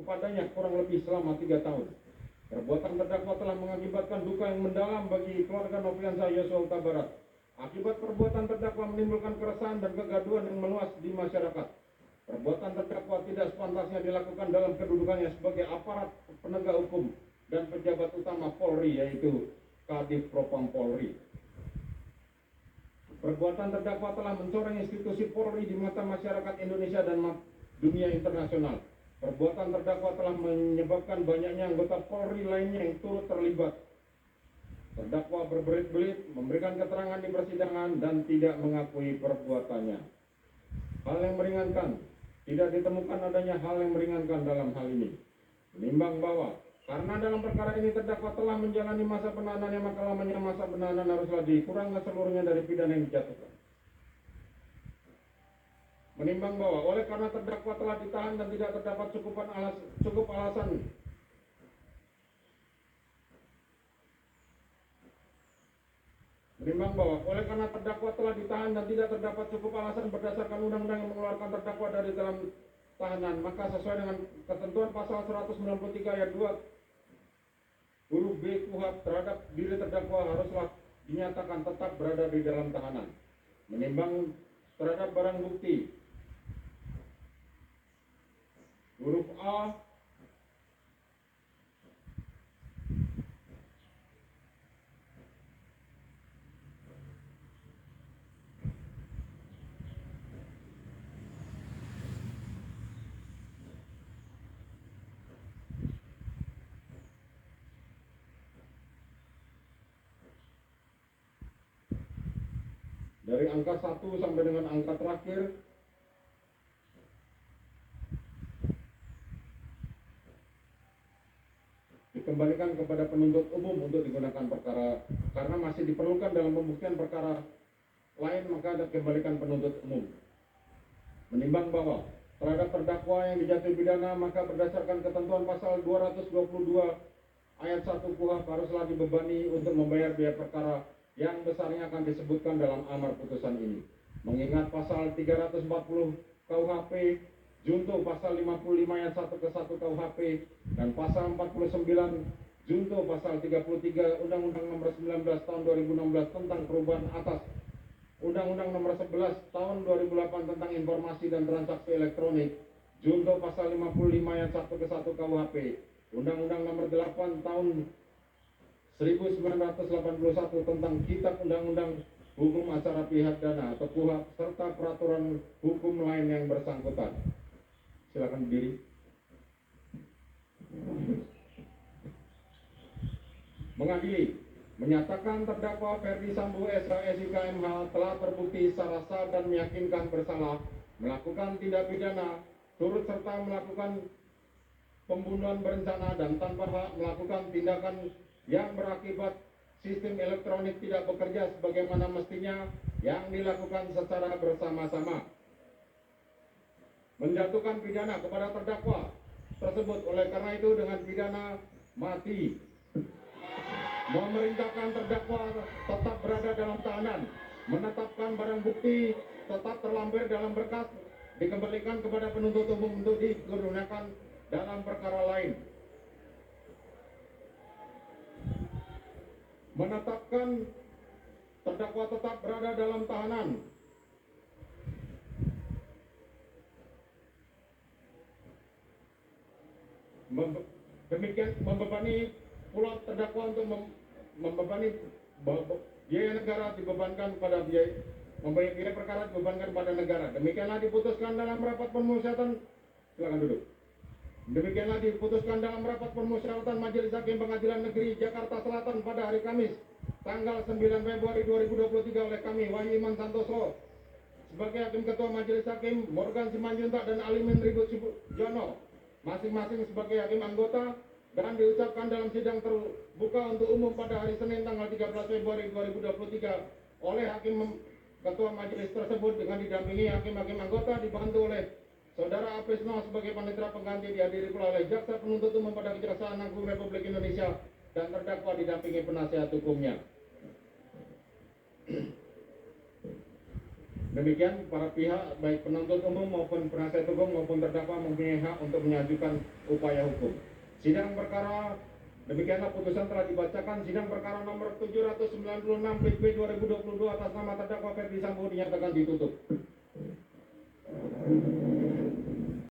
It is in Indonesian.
kepadanya kurang lebih selama 3 tahun. Perbuatan terdakwa telah mengakibatkan duka yang mendalam bagi keluarga Nofriansah Yosua Huta Barat. Akibat perbuatan terdakwa menimbulkan keresahan dan kegaduhan yang meluas di masyarakat. Perbuatan terdakwa tidak sepantasnya dilakukan dalam kedudukannya sebagai aparat penegak hukum dan pejabat utama Polri, yaitu Kadif Propam Polri. Perbuatan terdakwa telah mencoreng institusi Polri di mata masyarakat Indonesia dan dunia internasional. Perbuatan terdakwa telah menyebabkan banyaknya anggota Polri lainnya yang turut terlibat. Terdakwa berbelit-belit memberikan keterangan di persidangan dan tidak mengakui perbuatannya. Hal yang meringankan, tidak ditemukan adanya hal yang meringankan dalam hal ini. Menimbang bahwa karena dalam perkara ini terdakwa telah menjalani masa penahanannya, maka lamanya masa penahanan haruslah dikurangkan seluruhnya dari pidana yang dijatuhkan. Menimbang bahwa oleh karena terdakwa telah ditahan dan tidak terdapat cukup alasan berdasarkan undang-undang yang mengeluarkan terdakwa dari dalam tahanan, maka sesuai dengan ketentuan pasal 193 ayat 2 huruf B KUHP terhadap diri terdakwa haruslah dinyatakan tetap berada di dalam tahanan. Menimbang terhadap barang bukti huruf A dari angka 1 sampai dengan angka terakhir dikembalikan kepada penuntut umum untuk digunakan perkara, karena masih diperlukan dalam pembuktian perkara lain, maka dikembalikan penuntut umum. Menimbang bahwa terhadap terdakwa yang dijatuhi pidana, maka berdasarkan ketentuan pasal 222 ayat 1 KUHP haruslah dibebani untuk membayar biaya perkara yang besarnya akan disebutkan dalam amar putusan ini. Mengingat pasal 340 KUHP junto pasal 55 ayat 1 ke 1 KUHP dan pasal 49 junto pasal 33 Undang-Undang Nomor 19 Tahun 2016 tentang perubahan atas Undang-Undang Nomor 11 Tahun 2008 tentang informasi dan transaksi elektronik junto pasal 55 ayat 1 ke 1 KUHP, Undang-Undang Nomor 8 Tahun 1981 tentang Kitab Undang-Undang Hukum Acara Pihak Dana atau KUHP serta peraturan hukum lain yang bersangkutan. Silakan berdiri. Mengadili, menyatakan terdakwa Ferdi Sambo SH MH telah terbukti secara sah dan meyakinkan bersalah melakukan tindak pidana turut serta melakukan pembunuhan berencana dan tanpa hak, melakukan tindakan yang berakibat sistem elektronik tidak bekerja sebagaimana mestinya yang dilakukan secara bersama-sama, menjatuhkan pidana kepada terdakwa tersebut oleh karena itu dengan pidana mati, memerintahkan terdakwa tetap berada dalam tahanan, menetapkan barang bukti tetap terlampir dalam berkas dikembalikan kepada penuntut umum untuk digunakan dalam perkara lain, menetapkan terdakwa tetap berada dalam tahanan, demikian membebani pula terdakwa untuk membebani biaya negara dibebankan pada biaya perkara dibebankan pada negara. Demikianlah diputuskan dalam rapat permusyawaratan. Silakan duduk. Demikianlah diputuskan dalam rapat permusyawaratan Majelis Hakim Pengadilan Negeri Jakarta Selatan pada hari Kamis tanggal 9 Februari 2023 oleh kami Wahyu Iman Santoso sebagai Hakim Ketua Majelis Hakim, Morgan Simanjuntak dan Alimin Ribut Jono masing-masing sebagai hakim anggota, dan diucapkan dalam sidang terbuka untuk umum pada hari Senin tanggal 13 Februari 2023 oleh Hakim Ketua Majelis tersebut dengan didampingi hakim-hakim anggota dibantu oleh Saudara Aprisno sebagai panitera pengganti, dihadiri pula oleh Jaksa Penuntut Umum pada Kejaksaan Agung Republik Indonesia dan terdakwa didampingi penasihat hukumnya. Demikian para pihak baik penuntut umum maupun penasihat hukum maupun terdakwa mempunyai hak untuk mengajukan upaya hukum. Sidang perkara demikianlah putusan telah dibacakan. Sidang perkara nomor 796 PP 2022 atas nama terdakwa Ferdi Sambo dinyatakan ditutup.